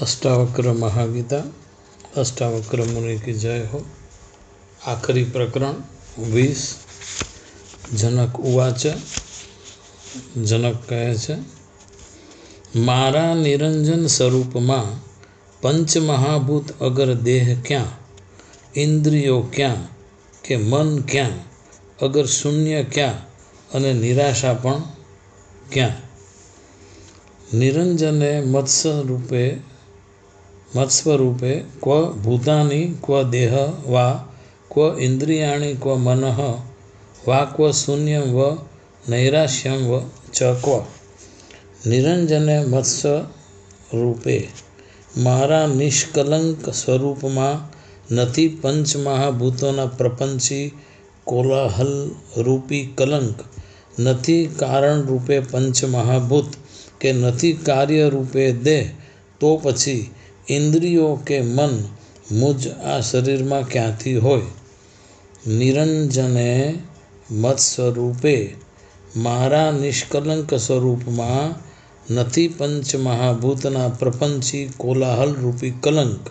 अष्टावक्र महागीता। अष्टावक्र मुनि की जय हो। आखरी प्रकरण 20। जनक उवाच। जनक कहे छे, मारा निरंजन स्वरूप में पंच महाभूत अगर देह क्या, इंद्रियों क्या के मन क्या, अगर शून्य क्या अने निराशा पण क्या। निरंजने मत्स्वरूपे क्व भूतानि क्व देह वा क्व इंद्रियाणि क्व मनः वा क्व शून्यं व नैराश्यं व च क्व। निरंजने मत्स्वरूपे मारा निष्कलंक स्वरूप में नथी पंच महाभूतों प्रपंची कोलाहल रूपी कलंक, नथी कारण रूपे पंच महाभूत के नथी कार्य रूपे देह, तो पछी इंद्रियों के मन मुझ आ शरीर में क्यांथी होय। निरंजने मत्स्वरूपे मारा निष्कलंक स्वरूप में नथी पंच महाभूतना प्रपंची कोलाहल रूपी कलंक,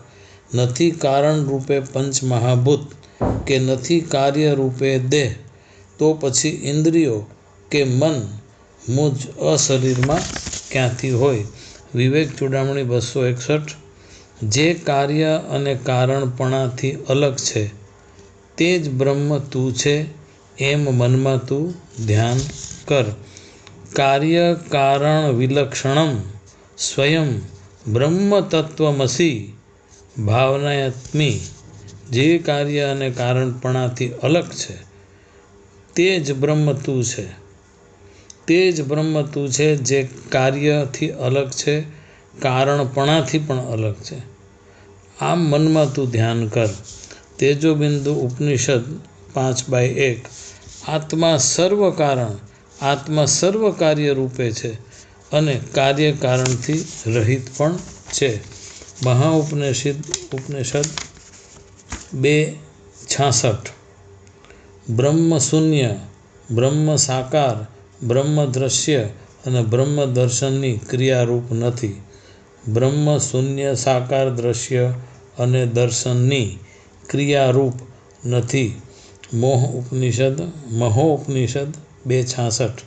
नथी कारण रूपे पंच महाभूत के नथी कार्य रूपे देह, तो पछी इंद्रियों के मन मुझ अशरीर में क्यांथी होय। विवेक चूड़ामणी 261। जे कार्य अने कारणपणाथी अलग छे तेज ब्रह्म तू छे, एम मन में तू ध्यान कर। कार्य कारण विलक्षणम स्वयं ब्रह्म तत्वमसि भावनात्मी। जे कार्य अने कारणपणाथी अलग छे तेज ब्रह्म तू छे। तेज ब्रह्म तू छे जे कार्यथी अलग छे, कारणपणाथी पण अलग छे। आम मन में तू ध्यान कर। तेजोबिंदु उपनिषद 5/1। आत्मा सर्व कारण, आत्मा सर्व कार्य रूपे छे अने कार्य कारण थी रहित पण छे। महाउपनिषद 2:66। ब्रह्म शून्य, ब्रह्म साकार, ब्रह्म दृश्य अने ब्रह्म दर्शननी क्रियारूप नथी। ब्रह्म शून्य, साकार, दृश्य अने दर्शननी क्रियारूप नथी। महोपनिषद 2:66।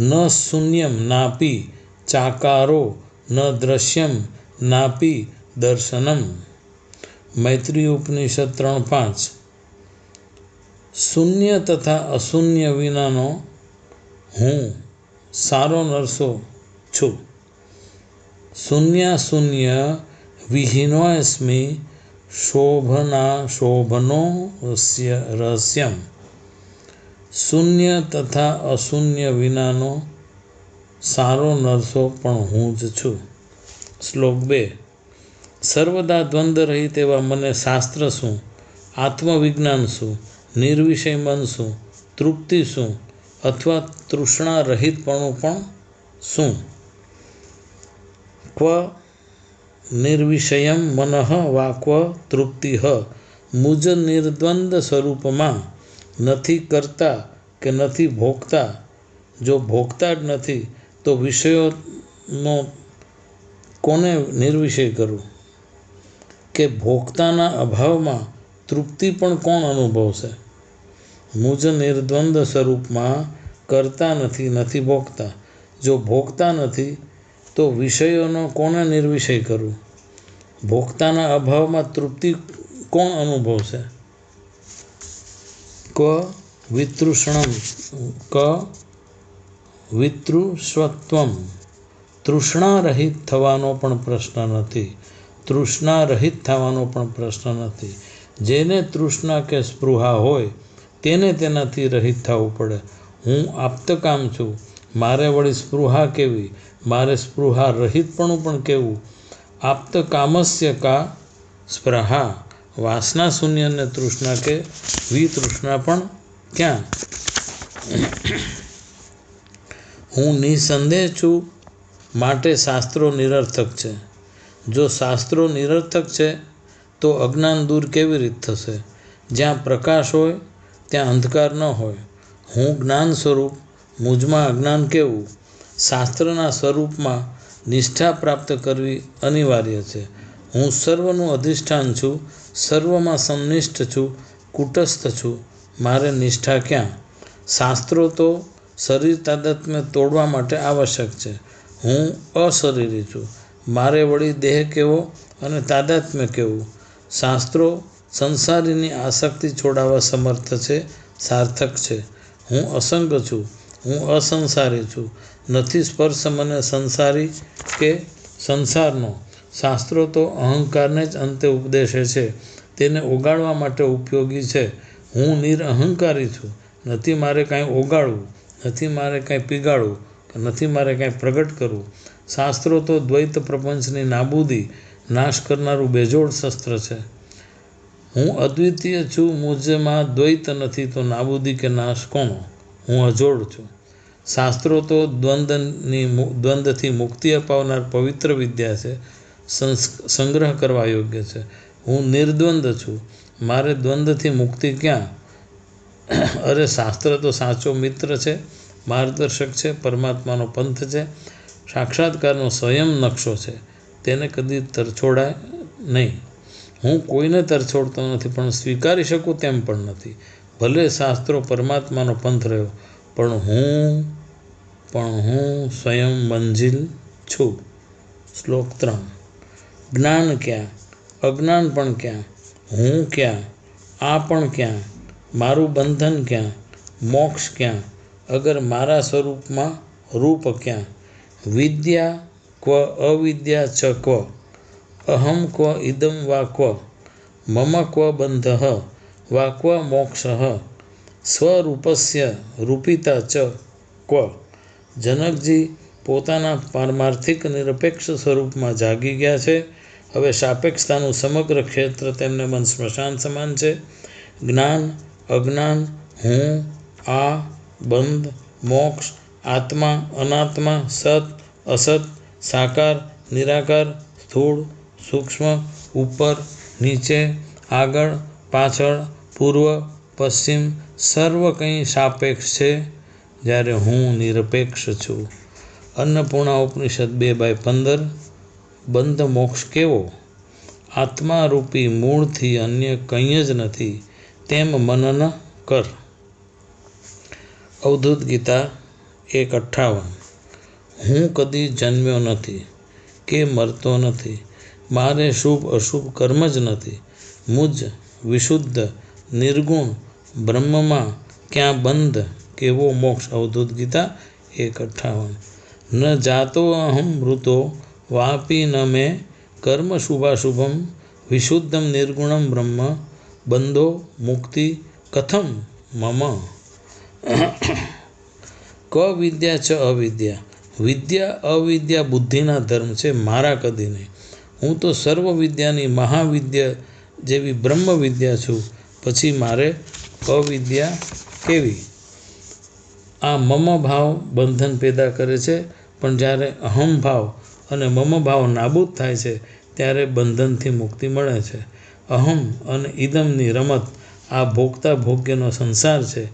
न शून्यम नापि चाकारो, न दृश्यम नापि दर्शनम। मैत्री उपनिषद 3:5। शून्य तथा अशून्य विनानो हूँ सारो नरसो छू। शून्याशून्य विहीनोऽस्मि शोभनाशोभनो रहस्यम्। शून्य तथा अशून्य विनानो सारो नरसो पण हूँ ज छू। श्लोक 2। सर्वदा द्वंद्व रहित एवा मने शास्त्र शू, आत्मविज्ञान शू, निर्विषय मन शू, तृप्ति शू अथवा तृष्णा रहितपणुं पण शू। क्व निर्विषयं मनः वा क्व तृप्तिः। मुझ निर्द्वंद स्वरूप में नथी करता के नथी भोगता। जो भोगता ज नथी तो विषयों कोने निर्विषय करूँ। के भोगताना अभाव में तृप्ति पण कोण अनुभवशे। मुझ निर्द्वंद स्वरूप में करता नथी, नथी भोगता। जो भोगता नथी तो विषयों कोने निर्विषय करूँ। भोगताना अभाव में तृप्ति कोण अनुभवशे। वितृष्वत्वम। तृष्णा रहित थवानो पण प्रश्न नथी। तृष्णा रहित थवानो पण प्रश्न नथी। जेने तृष्णा के स्पृहा होय तेने तेनाथी रहित थवुं पड़े। हूँ आप्तकाम छूँ, मारे वળી स्पृहा केवी, मारे स्पृहा रहितपणुं पण केवुं। आप्तकामस्य का स्पृहा। वासना शून्य ने तृष्णा के वितृष्णा पण क्या। हूँ निसंदेह छूँ माटे शास्त्रों निरर्थक छे। जो शास्त्रों निरर्थक छे तो अज्ञान दूर केवी रीत थशे। ज्यां प्रकाश होय त्यां अंधकार न होय। हूँ ज्ञान स्वरूप, मुझमां अज्ञान केवुं। शास्त्रना स्वरूप में निष्ठा प्राप्त करवी अनिवार्य है। હું સર્વનું અધિષ્ઠાન છું, સર્વમાં સંનિષ્ઠ છું, કુટસ્થ છું. મારે નિષ્ઠા ક્યાં? શાસ્ત્રો તો શરીર તાદાત્મ્ય તોડવા માટે આવશ્યક છે. હું અશરીરી છું. મારે વળી દેહ કેવો અને તાદાત્મ્ય કેવું? શાસ્ત્રો સંસારીની આસક્તિ છોડાવવા સમર્થ છે, સાર્થક છે. હું અસંગ છું, હું અસંસારી છું. નથી સ્પર્શ મને સંસારી કે સંસારનો. શાસ્ત્રો તો અહંકારને જ અંતે ઉપદેશે છે, તેને ઓગાળવા માટે ઉપયોગી છે. હું નિરઅહંકારી છું. નથી મારે કાંઈ ઓગાળવું, નથી મારે કાંઈ પીગાળવું, નથી મારે કાંઈ પ્રગટ કરવું. શાસ્ત્રો તો દ્વૈત પ્રપંચની નાબૂદી, નાશ કરનારું બેજોડ શસ્ત્ર છે. હું અદ્વિતીય છું, મુજમાં દ્વૈત નથી તો નાબૂદી કે નાશ કોનો? હું અજોડ છું. શાસ્ત્રો તો દ્વંદ્વથી મુક્તિ અપાવનાર પવિત્ર વિદ્યા છે, સંગ્રહ કરવા યોગ્ય છે. હું નિર્દ્વંદ છું. મારે દ્વંદ્વથી મુક્તિ ક્યાં? અરે શાસ્ત્ર તો સાચો મિત્ર છે, માર્ગદર્શક છે, પરમાત્માનો પંથ છે, સાક્ષાત્કારનો સ્વયં નકશો છે. તેને કદી તરછોડાય નહીં. હું કોઈને તરછોડતો નથી, પણ સ્વીકારી શકું તેમ પણ નથી. ભલે શાસ્ત્રો પરમાત્માનો પંથ રહ્યો, પણ હું સ્વયં મંજિલ છું. શ્લોક 3. જ્ઞાન ક્યાં? અજ્ઞાન પણ ક્યાં? હું ક્યાં? આ પણ ક્યાં? મારું બંધન ક્યાં? મોક્ષ ક્યાં? અગર મારા સ્વરૂપમાં રૂપ ક્યાં? વિદ્યા ક્વ અવિદ્યા ચ ક્વ? અહમ ક્વ ઇદમ વા ક્વ? મમ ક્વ બંધઃ વા ક્વ મોક્ષઃ? સ્વરૂપસ્ય રૂપિતા ચ ક્વ? જનકજી પોતાના પારમાર્થિક નિરપેક્ષ સ્વરૂપમાં જાગી ગયા છે. હવે સાપેક્ષતાનું સમગ્ર ક્ષેત્ર તેમને મન સ્મશાન સમાન છે. જ્ઞાન, અજ્ઞાન, હું, આ, બંધ, મોક્ષ, આત્મા, અનાત્મા, સત, અસત, સાકાર, નિરાકાર, સ્થૂળ, સૂક્ષ્મ, ઉપર, નીચે, આગળ, પાછળ, પૂર્વ, પશ્ચિમ સર્વ કંઈ સાપેક્ષ છે, જ્યારે હું નિરપેક્ષ છું. અન્નપૂર્ણા ઉપનિષદ 2:15. બંધ મોક્ષ કેવો? આત્મારૂપી મૂળથી અન્ય કંઈ જ નથી, તેમ મનન કર. અવધૂત ગીતા 1:58. હું કદી જન્મ્યો નથી કે મરતો નથી. મારે શુભ અશુભ કર્મ જ નથી. મુજ વિશુદ્ધ નિર્ગુણ બ્રહ્મમાં ક્યાં બંધ, કેવો મોક્ષ? અવધૂત ગીતા 1:58. ન જાતો અહમ મૃતો વાપી ન મે કર્મ શુભાશુભમ વિશુદ્ધમ નિર્ગુણમ બ્રહ્મ બંધો મુક્તિ કથમ મમ. ક વિદ્યા ચ અવિદ્યા. વિદ્યા અવિદ્યા બુદ્ધિના ધર્મ છે, મારા કદી નહીં. હું તો સર્વ વિદ્યાની મહાવિદ્યા જેવી બ્રહ્મ વિદ્યા છું. પછી મારે અવિદ્યા કેવી? આ મમ ભાવ બંધન પેદા કરે છે, પણ જ્યારે અહમ ભાવ અને મમ ભાવ નાબૂદ થાય છે, ત્યારે બંધનથી મુક્તિ મળે છે. અહમ અને ઇદમની રમત આ ભોગતા ભોગ્યનો સંસાર છે.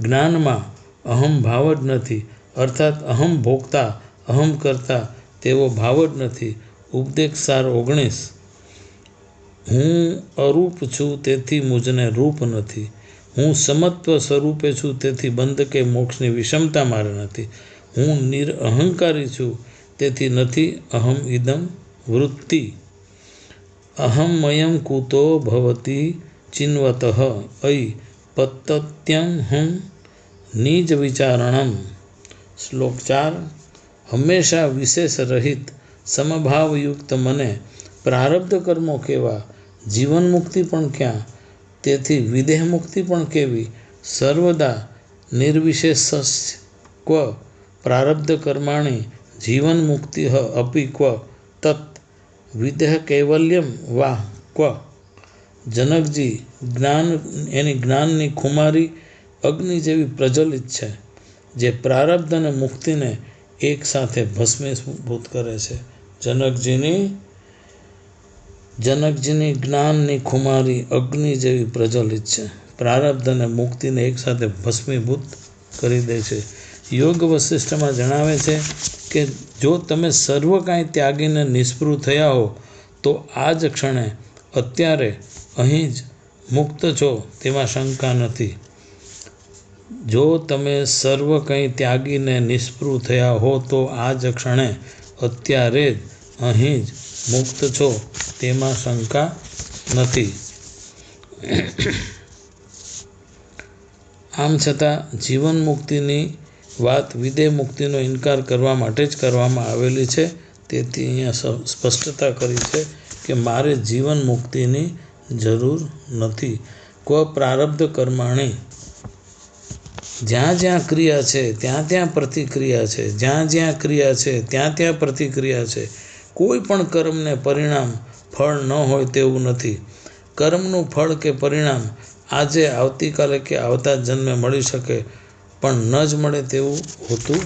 જ્ઞાનમાં અહમ ભાવ જ નથી, અર્થાત અહમ ભોગતા, અહમ કરતા તેવો ભાવ જ નથી. ઉપદેશ સાર 19. હું અરૂપ છું, તેથી મુજને રૂપ નથી. હું સમત્વ સ્વરૂપે છું, તેથી બંધ કે મોક્ષની વિષમતા મારે નથી. હું નિરઅહંકારી છું, તેથી નથી અહમ ઇદમ વૃત્તિ. અહમમયં કુતો ભવતી ચિન્વતઃ અયિ પતત્યહં નિજ વિચારણમ. શ્લોક 4. હંમેશા વિશેષ રહિત સમભાવયુક્ત મને પ્રારબ્ધ કર્મો કેવા? જીવન મુક્તિ પણ ક્યાં? તેથી વિદેહ મુક્તિ પણ કેવી? સર્વદા નિર્વિશેષ ક્વ પ્રારબ્ધ કર્માણિ જીવન મુક્તિ અપી ક્વ તત વિદેહ કૈવલ્યમ વા ક્વ? જનકજી જ્ઞાનની ખુમારી અગ્નિ જેવી પ્રજ્વલિત છે, જે પ્રારબ્ધ અને મુક્તિને એક સાથે ભસ્મીભૂત કરે છે. જનકજીની જ્ઞાનની ખુમારી અગ્નિ જેવી પ્રજ્વલિત છે, પ્રારબ્ધ અને મુક્તિને એક સાથે ભસ્મીભૂત કરી દે છે. યોગ વશિષ્ઠમાં જણાવે છે કે જો તમે સર્વ કાંઈ ત્યાગીને નિષ્પૃહ થયા હો, તો આ જ ક્ષણે અત્યારે અહીં જ મુક્ત છો તેમાં શંકા નથી. જો તમે સર્વ કંઈ ત્યાગીને નિષ્પૃહ થયા હો તો આ જ ક્ષણે અત્યારે જ અહીં જ મુક્ત છો તેમાં શંકા નથી. આમ છતાં જીવન મુક્તિની વાત વિદેહ મુક્તિનો ઇનકાર કરવા માટે જ કરવામાં આવેલી છે. તેથી અહીંયા સ્પષ્ટતા કરી છે કે મારે જીવન મુક્તિની જરૂર નથી. ક્વ પ્રારબ્ધ કર્માણી, જ્યાં જ્યાં ક્રિયા છે ત્યાં ત્યાં પ્રતિક્રિયા છે, જ્યાં જ્યાં ક્રિયા છે ત્યાં ત્યાં પ્રતિક્રિયા છે. કોઈ પણ કર્મને પરિણામ ફળ ન હોય તેવું નથી. કર્મનું ફળ કે પરિણામ આજે આવતીકાલે કે આવતા જન્મે મળી શકે પણ ન જ મળે તેવું હોતું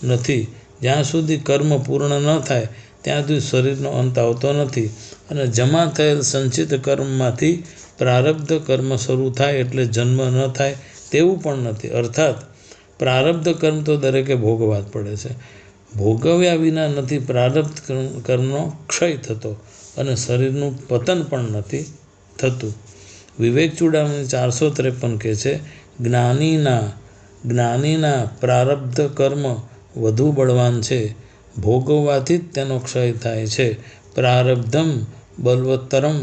નથી. જ્યાં સુધી કર્મ પૂર્ણ ન થાય ત્યાં સુધી શરીરનો અંત આવતો નથી અને જમા થયેલ સંચિત કર્મમાંથી પ્રારબ્ધ કર્મ શરૂ થાય એટલે જન્મ ન થાય તેવું પણ નથી. અર્થાત પ્રારબ્ધ કર્મ તો દરેકે ભોગવવા જ પડે છે. ભોગવ્યા વિના નથી પ્રારબ્ધ કર્મનો ક્ષય થતો અને શરીરનું પતન પણ નથી થતું. વિવેક ચૂડામણી 453 કહે છે, જ્ઞાનીના પ્રારબ્ધ કર્મ વધુ બળવાન છે. ભોગવવાથી જ તેનો ક્ષય થાય છે. પ્રારબ્ધમ બલવત્તરમ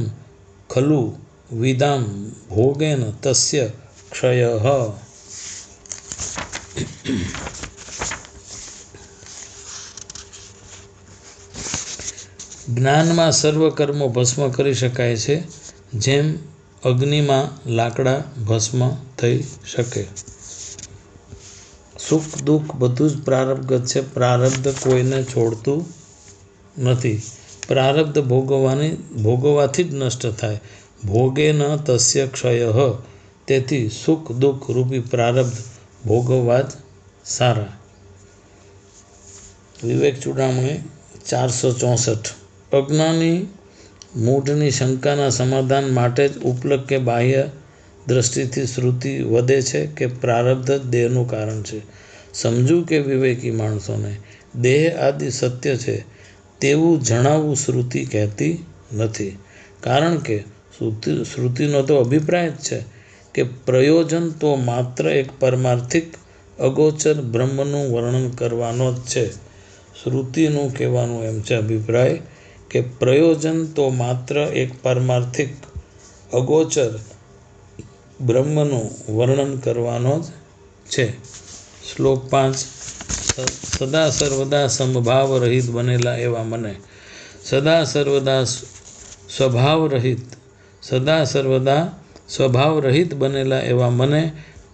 ખલુ વિદામ ભોગેન તસ્ય ક્ષયઃ. જ્ઞાનમાં સર્વ કર્મો ભસ્મ કરી શકાય છે, જેમ અગ્નિમાં લાકડા ભસ્મ થઈ શકે. સુખ દુઃખ બધું જ પ્રારબ્ધગત છે. પ્રારબ્ધ કોઈને છોડતું નથી. પ્રારબ્ધ ભોગવવાથી જ નષ્ટ થાય. ભોગેન તસ્ય ક્ષયઃ. તેથી સુખ દુઃખ રૂપી પ્રારબ્ધ ભોગવવા જ સારા. વિવેક ચૂડામણી 464. અજ્ઞાની મૂઢની શંકાના સમાધાન માટે જ ઉપલક કે બાહ્ય દ્રષ્ટિથી શ્રુતિ વધે છે કે પ્રારબ્ધ જ દેહનું કારણ છે. સમજવું કે વિવેકી માણસોને દેહ આદિ સત્ય છે તેવું જણાવવું શ્રુતિ કહેતી નથી. કારણ કે શ્રુતિનો તો અભિપ્રાય જ છે કે પ્રયોજન તો માત્ર એક પારમાર્થિક અગોચર બ્રહ્મનું વર્ણન કરવાનો જ છે. શ્રુતિનું કહેવાનું એમ છે અભિપ્રાય કે પ્રયોજન તો માત્ર એક પારમાર્થિક અગોચર બ્રહ્મનું વર્ણન કરવાનો જ છે. શ્લોક 5. સદા સર્વદા સમભાવ રહિત બનેલા એવા મને. સદા સર્વદા સ્વભાવ રહિત બનેલા એવા મને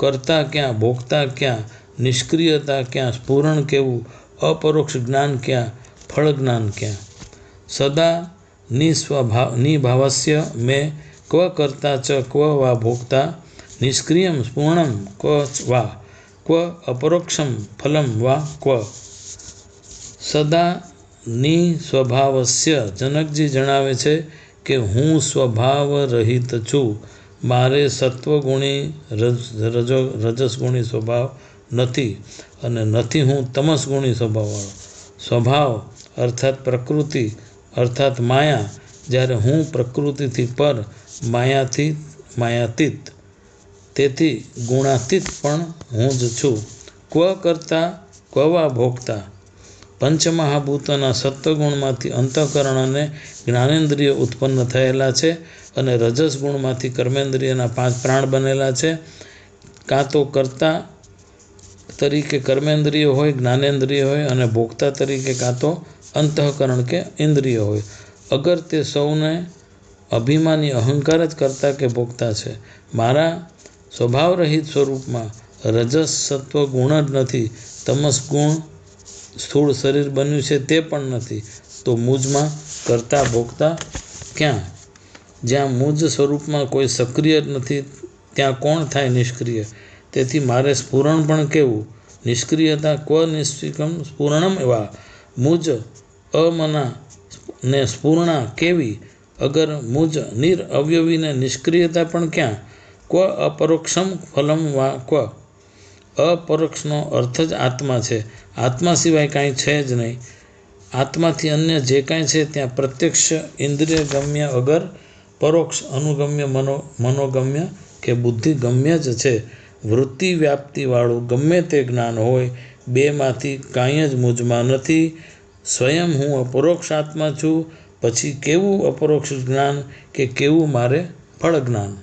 કરતા ક્યાં, ભોગતા ક્યાં, નિષ્ક્રિયતા ક્યાં, સ્ફુરણ કેવું, અપરોક્ષ જ્ઞાન ક્યાં, ફળ જ્ઞાન ક્યાં. સદા નિભાવસ્ય મેં ક્વ કર્તા ચ ક્વ વા ભોક્તા, નિષ્ક્રિયમ સ્ફુરણમ ક્વ વા, ક્વ અપરોક્ષમ ફલમ વા ક્વ. સદા નિસ્વભાવસ્ય, જનકજી જણાવે છે કે હું સ્વભાવ રહિત છું. મારે સત્વગુણી રજસગુણી સ્વભાવ નથી અને નથી હું તમસગુણી સ્વભાવવાળો. સ્વભાવ અર્થાત પ્રકૃતિ અર્થાત માયા. જ્યારે હું પ્રકૃતિથી પર, માયાતીત, તેથી ગુણાતીત પણ હું જ છું. ક્વ કર્તા ક્વ વા ભોક્તા. પંચમહાભૂતોના સત્વગુણમાંથી અંતઃકરણ અને જ્ઞાનેન્દ્રિયો ઉત્પન્ન થયેલા છે અને રજસ ગુણમાંથી કર્મેન્દ્રિયના 5 પ્રાણ બનેલા છે. કાં તો કર્તા તરીકે કર્મેન્દ્રિય હોય, જ્ઞાનેન્દ્રિય હોય અને ભોક્તા તરીકે કાં તો અંતઃકરણ કે ઇન્દ્રિય હોય. અગર તે સૌને અભિમાની અહંકાર જ કરતા કે ભોગતા છે. મારા સ્વભાવરહિત સ્વરૂપમાં રજસ સત્વ ગુણ જ નથી, તમસ ગુણ સ્થૂળ શરીર બન્યું છે તે પણ નથી. તો મુજમાં કરતા ભોગતા ક્યાં? જ્યાં મુજ સ્વરૂપમાં કોઈ સક્રિય જ નથી ત્યાં કોણ થાય નિષ્ક્રિય? તેથી મારે સ્ફુરણ પણ કેવું? નિષ્ક્રિયતા ક્વ નિષ્ક્રિયમ સ્ફુરણમ વા. મુજ અમના ને સ્ફુરણા કેવી? અગર મુજ નિરઅવયવીને નિષ્ક્રિયતા પણ ક્યાં? ક્વ અપરોક્ષમ ફલમ વા ક્વ. અપરોક્ષનો અર્થ જ આત્મા છે. આત્મા સિવાય કાંઈ છે જ નહીં. આત્માથી અન્ય જે કાંઈ છે ત્યાં પ્રત્યક્ષ ઇન્દ્રિય ગમ્ય અગર પરોક્ષ અનુગમ્ય મનોગમ્ય કે બુદ્ધિગમ્ય જ છે. વૃત્તિ વ્યાપ્તિવાળું ગમે તે જ્ઞાન હોય, બેમાંથી કાંઈ જ મુજમાં નથી. સ્વયં હું અપરોક્ષ આત્મા છું. પછી કેવું અપરોક્ષ જ્ઞાન કે કેવું મારે ફળ જ્ઞાન?